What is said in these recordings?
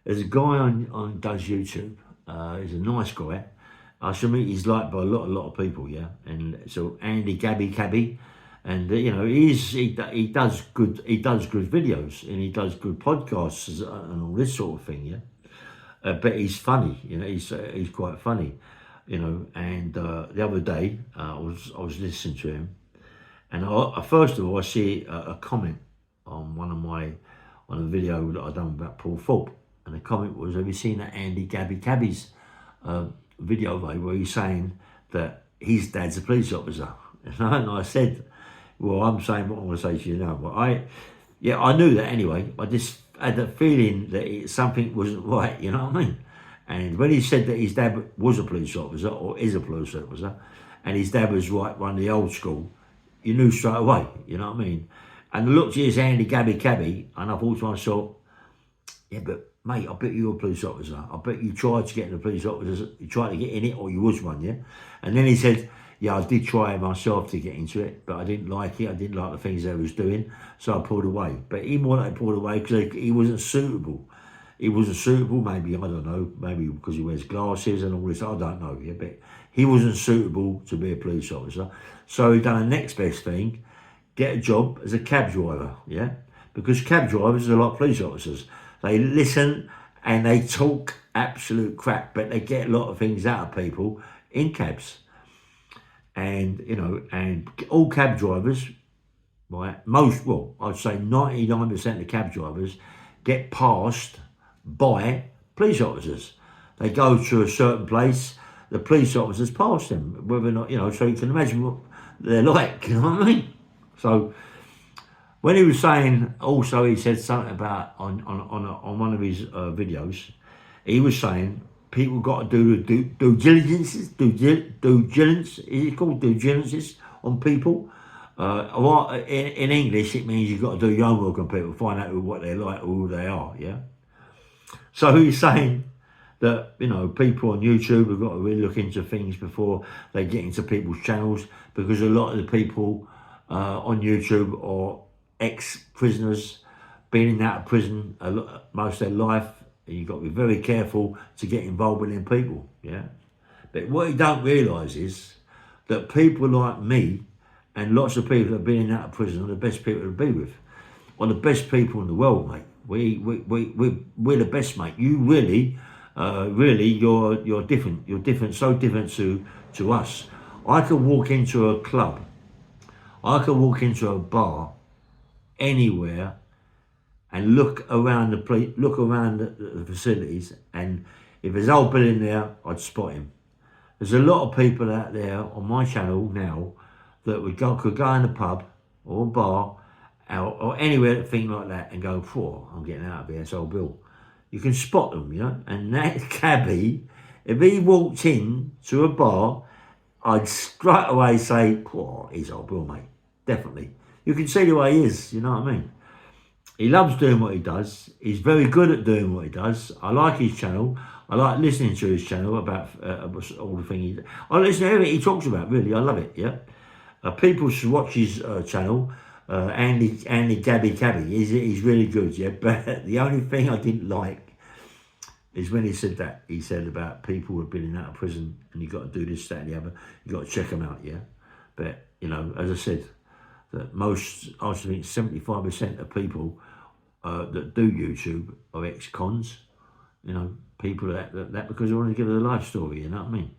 There's a guy on does YouTube. He's a nice guy. I should mean he's liked by a lot of people, yeah. And so Andy Gabby Cabby, and you know he does good videos and he does good podcasts and all this sort of thing, yeah. But he's funny, you know. He's quite funny, you know. And the other day I was listening to him, and first of all I see a comment on on a video that I done about Paul Thorpe, and the comment was, "Have you seen that Andy Gabby Cabby's video where he's saying that his dad's a police officer?" And I said, "Well, I'm saying what I'm going to say to you now, but I knew that anyway. I just had the feeling that something wasn't right, you know what I mean?" And when he said that his dad was a police officer or is a police officer, and his dad was like one of the old school, you knew straight away, you know what I mean? And I looked at his Andy Gabby Cabby, and I thought to myself, yeah, but mate, I bet you're a police officer. I bet you tried to get in the police officers. You tried to get in it, or you was one, yeah? And then he said, yeah, I did try myself to get into it, but I didn't like it. I didn't like the things I was doing, so I pulled away. But he wanted to pull away because he wasn't suitable. He wasn't suitable, maybe, I don't know, maybe because he wears glasses and all this, I don't know, yeah, but he wasn't suitable to be a police officer. So he done the next best thing, get a job as a cab driver, yeah? Because cab drivers are like police officers. They listen and they talk absolute crap, but they get a lot of things out of people in cabs. And, you know, and all cab drivers, right, I'd say 99% of cab drivers get passed by police officers. They go to a certain place, the police officers pass them, whether or not, you know, so you can imagine what they're like, you know what I mean? So, when he was saying, also he said something about on one of his videos, he was saying people got to do the due diligence, is it called due diligence on people? In English it means you've got to do your homework on people, find out what they're like, who they are, yeah? So he's saying that, you know, people on YouTube have got to really look into things before they get into people's channels, because a lot of the people on YouTube are ex-prisoners, been in and out of prison most of their life, and you've got to be very careful to get involved with them people, yeah? But what you don't realise is that people like me and lots of people that have been in and out of prison are the best people to be with. Are the best people in the world, mate. We're the best, mate. You really, you're different. You're different, so different to us. I could walk into a club, I could walk into a bar, anywhere, and look around the facilities, and if there's old Bill in there, I'd spot him. There's a lot of people out there on my channel now that could go in a pub or a bar or anywhere, thing like that, and go, "Phew, I'm getting out of here, it's old Bill." You can spot them, you know. And that cabbie, if he walked in to a bar, I'd straight away say, "Phew, he's old Bill, mate, definitely." You can see the way he is, you know what I mean? He loves doing what he does. He's very good at doing what he does. I like his channel. I like listening to his channel about all the things I listen to everything he talks about, really. I love it, yeah? People should watch his channel, Andy Gabby Cabby. He's really good, yeah? But the only thing I didn't like is when he said that. He said about people who have been in and out of prison and you've got to do this, that and the other. You've got to check them out, yeah? But, you know, as I said, that I think 75% of people that do YouTube are ex-cons, you know, people that because they want to give their life story, you know what I mean?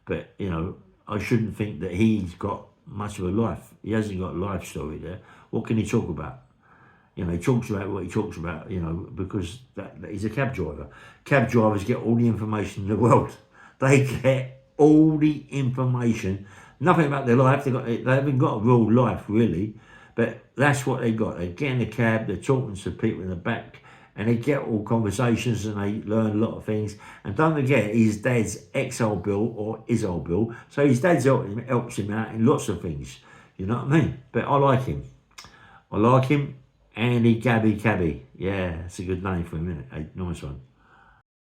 But, you know, I shouldn't think that he's got much of a life. He hasn't got a life story there. What can he talk about? You know, he talks about what he talks about, you know, because that he's a cab driver. Cab drivers get all the information in the world. They get all the information. Nothing about their life. They haven't got a real life, really. But that's what they got. They get in the cab, they're talking to people in the back, and they get all conversations and they learn a lot of things. And don't forget, his dad's ex-old Bill or is old Bill. So his dad helps him out in lots of things. You know what I mean? But I like him. I like him. Andy Gabby Cabby. Yeah, that's a good name for him, isn't it? Hey, nice one.